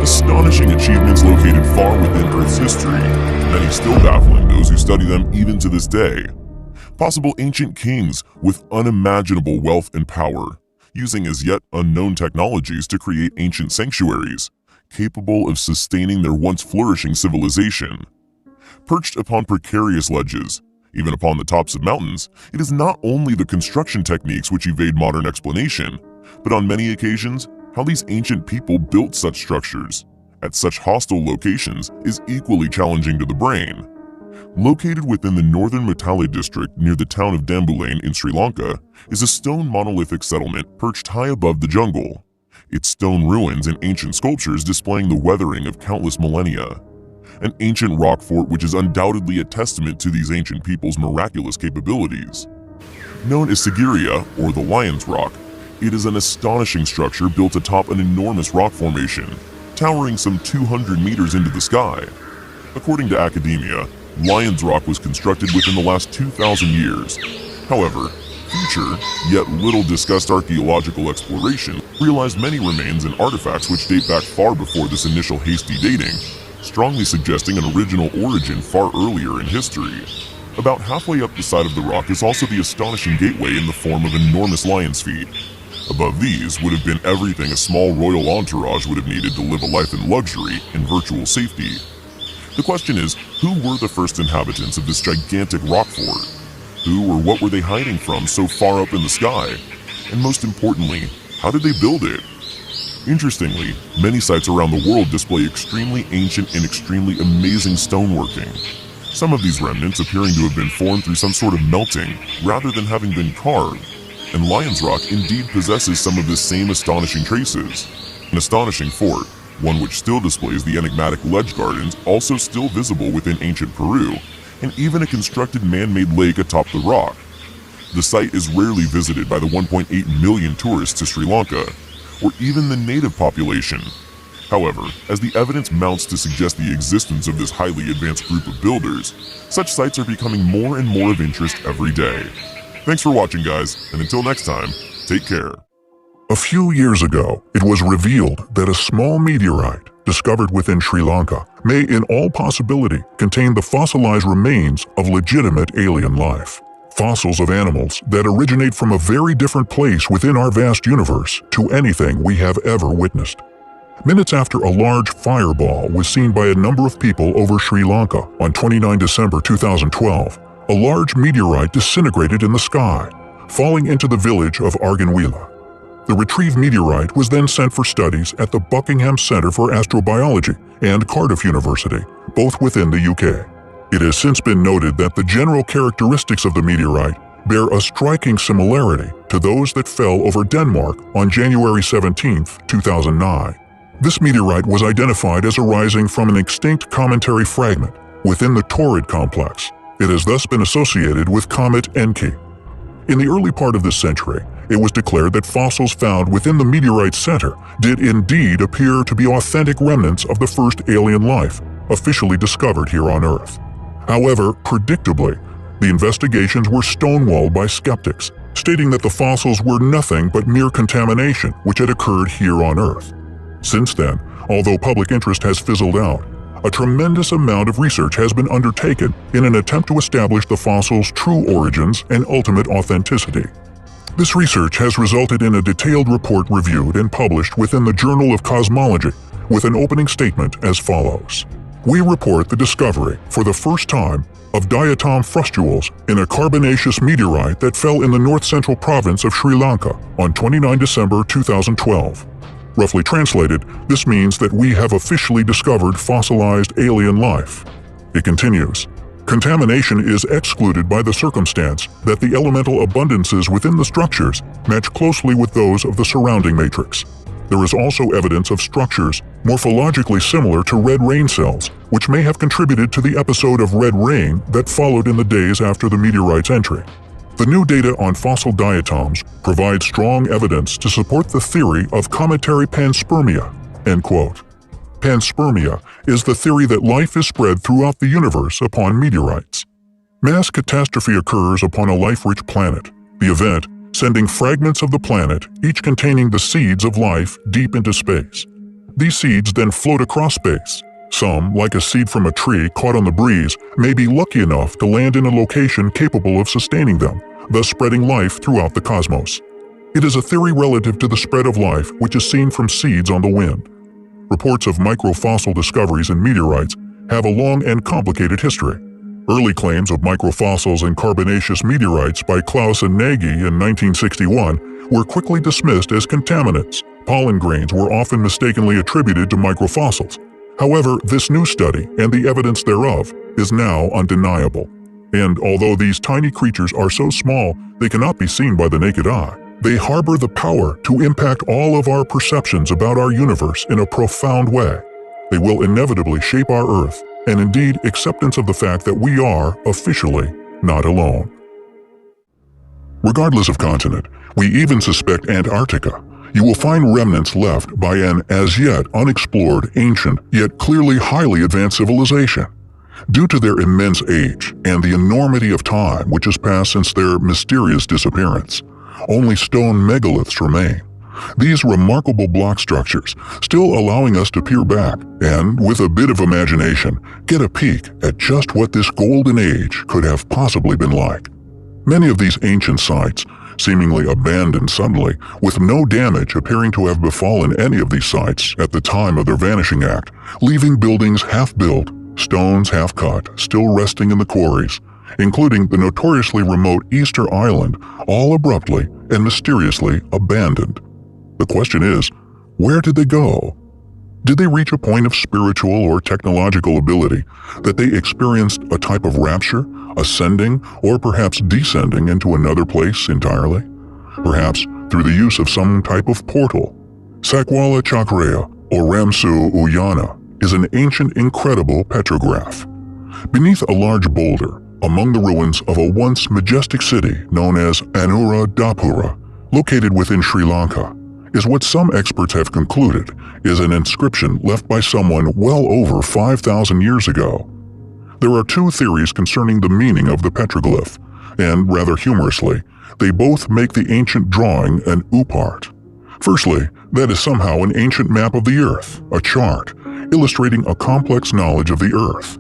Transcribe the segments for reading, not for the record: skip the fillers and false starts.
Astonishing achievements located far within Earth's history, many still baffling those who study them even to this day. Possible ancient kings with unimaginable wealth and power, using as yet unknown technologies to create ancient sanctuaries, capable of sustaining their once flourishing civilization. Perched upon precarious ledges, even upon the tops of mountains, it is not only the construction techniques which evade modern explanation, but on many occasions, how these ancient people built such structures at such hostile locations is equally challenging to the brain. Located within the northern Matale district near the town of Dambulain in Sri Lanka is a stone monolithic settlement perched high above the jungle, its stone ruins and ancient sculptures displaying the weathering of countless millennia. An ancient rock fort which is undoubtedly a testament to these ancient people's miraculous capabilities. Known as Sigiriya, or the Lion's Rock, it is an astonishing structure built atop an enormous rock formation, towering some 200 meters into the sky. According to academia, Lion's Rock was constructed within the last 2,000 years. However, future, yet little discussed archaeological exploration realized many remains and artifacts which date back far before this initial hasty dating, strongly suggesting an original origin far earlier in history. About halfway up the side of the rock is also the astonishing gateway in the form of enormous lion's feet. Above these would have been everything a small royal entourage would have needed to live a life in luxury and virtual safety. The question is, who were the first inhabitants of this gigantic rock fort? Who or what were they hiding from so far up in the sky? And most importantly, how did they build it? Interestingly, many sites around the world display extremely ancient and extremely amazing stoneworking. Some of these remnants appearing to have been formed through some sort of melting, rather than having been carved. And Lion's Rock indeed possesses some of the same astonishing traces. An astonishing fort, one which still displays the enigmatic ledge gardens also still visible within ancient Peru, and even a constructed man-made lake atop the rock. The site is rarely visited by the 1.8 million tourists to Sri Lanka, or even the native population. However, as the evidence mounts to suggest the existence of this highly advanced group of builders, such sites are becoming more and more of interest every day. Thanks for watching, guys, and until next time, take care. A few years ago, it was revealed that a small meteorite discovered within Sri Lanka may in all possibility contain the fossilized remains of legitimate alien life. Fossils of animals that originate from a very different place within our vast universe to anything we have ever witnessed. Minutes after a large fireball was seen by a number of people over Sri Lanka on 29 December 2012, a large meteorite disintegrated in the sky, falling into the village of Arganwila. The retrieved meteorite was then sent for studies at the Buckingham Centre for Astrobiology and Cardiff University, both within the UK. It has since been noted that the general characteristics of the meteorite bear a striking similarity to those that fell over Denmark on January 17, 2009. This meteorite was identified as arising from an extinct cometary fragment within the Taurid complex. It has thus been associated with Comet Encke. In the early part of this century, it was declared that fossils found within the meteorite's center did indeed appear to be authentic remnants of the first alien life officially discovered here on Earth. However, predictably, the investigations were stonewalled by skeptics, stating that the fossils were nothing but mere contamination which had occurred here on Earth. Since then, although public interest has fizzled out, a tremendous amount of research has been undertaken in an attempt to establish the fossil's true origins and ultimate authenticity. This research has resulted in a detailed report reviewed and published within the Journal of Cosmology, with an opening statement as follows. We report the discovery, for the first time, of diatom frustules in a carbonaceous meteorite that fell in the north-central province of Sri Lanka on 29 December 2012. Roughly translated, this means that we have officially discovered fossilized alien life. It continues, contamination is excluded by the circumstance that the elemental abundances within the structures match closely with those of the surrounding matrix. There is also evidence of structures morphologically similar to red rain cells, which may have contributed to the episode of red rain that followed in the days after the meteorite's entry. The new data on fossil diatoms provide strong evidence to support the theory of cometary panspermia, end quote. Panspermia is the theory that life is spread throughout the universe upon meteorites. Mass catastrophe occurs upon a life-rich planet, the event sending fragments of the planet, each containing the seeds of life, deep into space. These seeds then float across space. Some, like a seed from a tree caught on the breeze, may be lucky enough to land in a location capable of sustaining them, thus spreading life throughout the cosmos. It is a theory relative to the spread of life which is seen from seeds on the wind. Reports of microfossil discoveries in meteorites have a long and complicated history. Early claims of microfossils in carbonaceous meteorites by Klaus and Nagy in 1961 were quickly dismissed as contaminants. Pollen grains were often mistakenly attributed to microfossils. However, this new study and the evidence thereof is now undeniable. And although these tiny creatures are so small they cannot be seen by the naked eye, they harbor the power to impact all of our perceptions about our universe in a profound way. They will inevitably shape our Earth, and indeed acceptance of the fact that we are, officially, not alone. Regardless of continent, we even suspect Antarctica. You will find remnants left by an as-yet unexplored, ancient, yet clearly highly advanced civilization. Due to their immense age and the enormity of time which has passed since their mysterious disappearance, only stone megaliths remain. These remarkable block structures still allowing us to peer back and, with a bit of imagination, get a peek at just what this golden age could have possibly been like. Many of these ancient sites, seemingly abandoned suddenly, with no damage appearing to have befallen any of these sites at the time of their vanishing act, leaving buildings half-built, stones half-cut, still resting in the quarries, including the notoriously remote Easter Island, all abruptly and mysteriously abandoned. The question is, where did they go? Did they reach a point of spiritual or technological ability that they experienced a type of rapture, ascending or perhaps descending into another place entirely? Perhaps through the use of some type of portal. Sakwala Chakraya, or Ramsu Uyana, is an ancient incredible petrograph. Beneath a large boulder, among the ruins of a once majestic city known as Anuradhapura, located within Sri Lanka, is what some experts have concluded is an inscription left by someone well over 5,000 years ago. There are two theories concerning the meaning of the petroglyph, and rather humorously, they both make the ancient drawing an upart. Firstly, that is somehow an ancient map of the Earth, a chart, illustrating a complex knowledge of the Earth.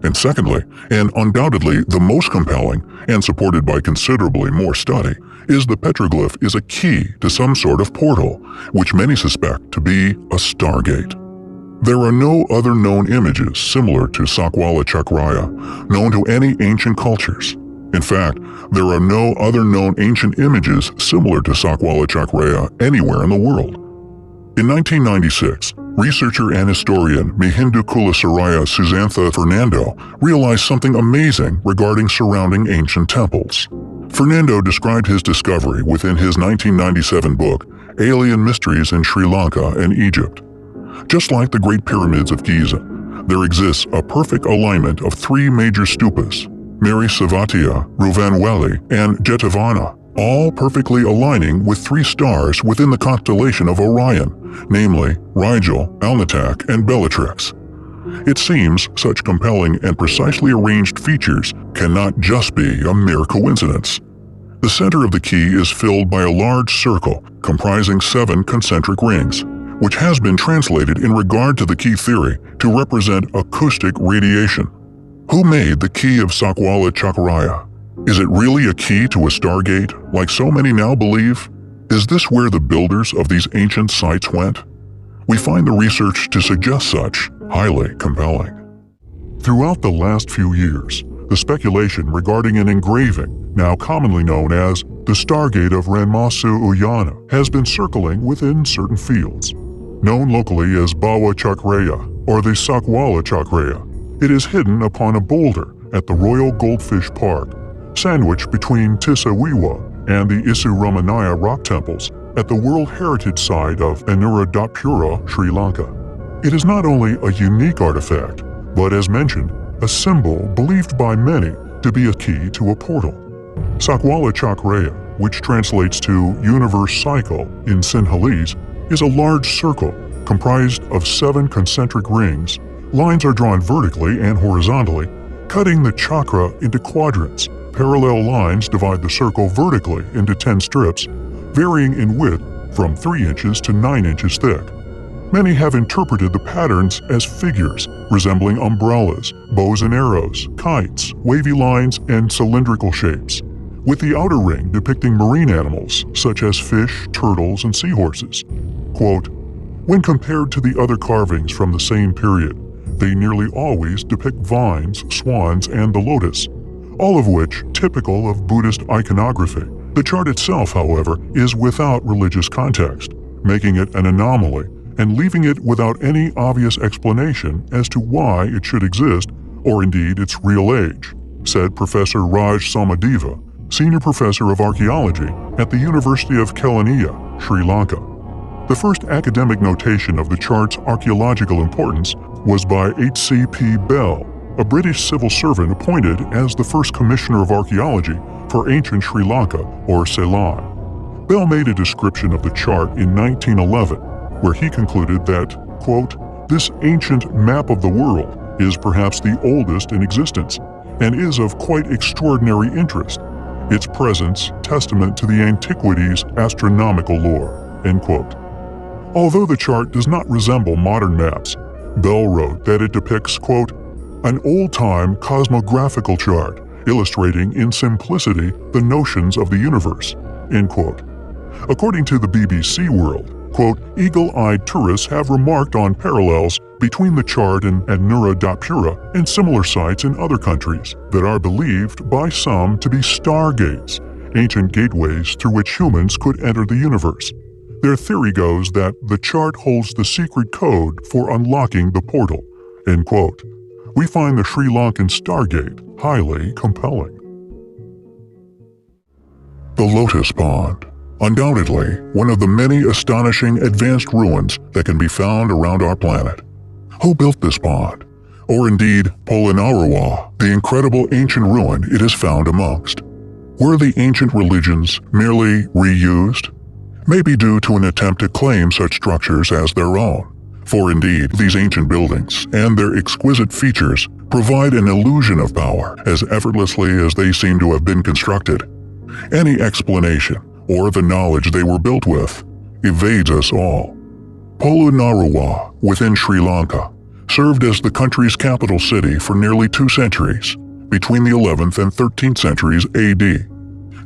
And secondly, and undoubtedly the most compelling, and supported by considerably more study, is the petroglyph is a key to some sort of portal, which many suspect to be a stargate. There are no other known images similar to Sakwala Chakraya known to any ancient cultures. In fact, there are no other known ancient images similar to Sakwala Chakraya anywhere in the world. In 1996, researcher and historian Mihindu Kulasaraya Susantha Fernando realized something amazing regarding surrounding ancient temples. Fernando described his discovery within his 1997 book, Alien Mysteries in Sri Lanka and Egypt. Just like the Great Pyramids of Giza, there exists a perfect alignment of three major stupas, Mary Savatia, Ruvanweli, and Jetavana, all perfectly aligning with three stars within the constellation of Orion, namely Rigel, Alnitak, and Bellatrix. It seems such compelling and precisely arranged features cannot just be a mere coincidence. The center of the key is filled by a large circle comprising 7 concentric rings, which has been translated in regard to the key theory to represent acoustic radiation. Who made the key of Sakwala Chakraya? Is it really a key to a stargate, like so many now believe? Is this where the builders of these ancient sites went? We find the research to suggest such highly compelling. Throughout the last few years, the speculation regarding an engraving, now commonly known as the Stargate of Ramsu Uyana, has been circling within certain fields. Known locally as Bawa Chakraya or the Sakwala Chakraya, it is hidden upon a boulder at the Royal Goldfish Park, sandwiched between Tisawiwa and the Isuramanaya rock temples at the World Heritage Site of Anuradhapura, Sri Lanka. It is not only a unique artifact, but as mentioned, a symbol believed by many to be a key to a portal. Sakwala Chakraya, which translates to universe cycle in Sinhalese, is a large circle comprised of 7 concentric rings. Lines are drawn vertically and horizontally, cutting the chakra into quadrants. Parallel lines divide the circle vertically into 10 strips, varying in width from 3 inches to 9 inches thick. Many have interpreted the patterns as figures resembling umbrellas, bows and arrows, kites, wavy lines, and cylindrical shapes, with the outer ring depicting marine animals such as fish, turtles, and seahorses. Quote, "When compared to the other carvings from the same period, they nearly always depict vines, swans, and the lotus, all of which typical of Buddhist iconography. The chart itself, however, is without religious context, making it an anomaly and leaving it without any obvious explanation as to why it should exist or indeed its real age," said Professor Raj Somadeva, Senior Professor of Archaeology at the University of Kelaniya, Sri Lanka. The first academic notation of the chart's archaeological importance was by H.C.P. Bell, a British civil servant appointed as the first Commissioner of Archaeology for ancient Sri Lanka, or Ceylon. Bell made a description of the chart in 1911, where he concluded that, quote, "This ancient map of the world is perhaps the oldest in existence and is of quite extraordinary interest, its presence testament to the antiquity's astronomical lore," end quote. Although the chart does not resemble modern maps, Bell wrote that it depicts, quote, "an old-time cosmographical chart illustrating in simplicity the notions of the universe," end quote. According to the BBC World, quote, "Eagle-eyed tourists have remarked on parallels between the chart and Nura Dapura and similar sites in other countries that are believed by some to be stargates, ancient gateways through which humans could enter the universe. Their theory goes that the chart holds the secret code for unlocking the portal," end quote. We find the Sri Lankan Stargate highly compelling. The Lotus Pond. Undoubtedly, one of the many astonishing advanced ruins that can be found around our planet. Who built this pond? Or indeed, Polonnaruwa, the incredible ancient ruin it is found amongst? Were the ancient religions merely reused? Maybe due to an attempt to claim such structures as their own. For indeed, these ancient buildings and their exquisite features provide an illusion of power as effortlessly as they seem to have been constructed. Any explanation, or the knowledge they were built with, evades us all. Polonnaruwa, within Sri Lanka, served as the country's capital city for nearly 2 centuries, between the 11th and 13th centuries AD.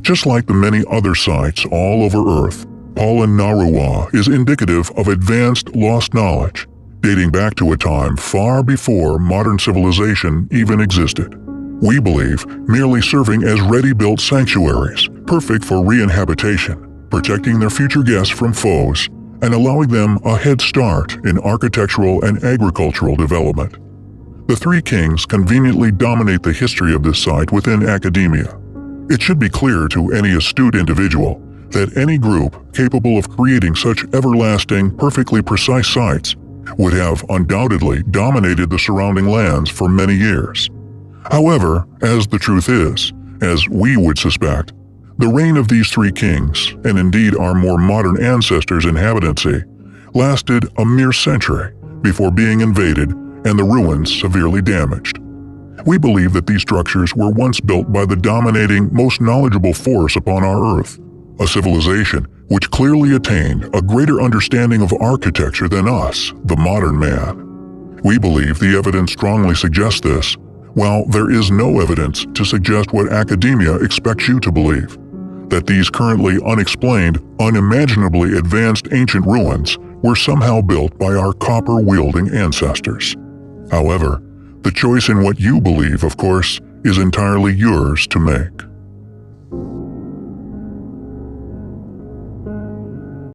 Just like the many other sites all over Earth, Polonnaruwa is indicative of advanced lost knowledge, dating back to a time far before modern civilization even existed. We believe merely serving as ready-built sanctuaries, perfect for re-inhabitation, protecting their future guests from foes, and allowing them a head start in architectural and agricultural development. The Three Kings conveniently dominate the history of this site within academia. It should be clear to any astute individual that any group capable of creating such everlasting, perfectly precise sites would have undoubtedly dominated the surrounding lands for many years. However, as the truth is, as we would suspect, the reign of these three kings, and indeed our more modern ancestors' inhabitancy, lasted a mere century before being invaded and the ruins severely damaged. We believe that these structures were once built by the dominating, most knowledgeable force upon our Earth, a civilization which clearly attained a greater understanding of architecture than us, the modern man. We believe the evidence strongly suggests this, while there is no evidence to suggest what academia expects you to believe, that these currently unexplained, unimaginably advanced ancient ruins were somehow built by our copper-wielding ancestors. However, the choice in what you believe, of course, is entirely yours to make.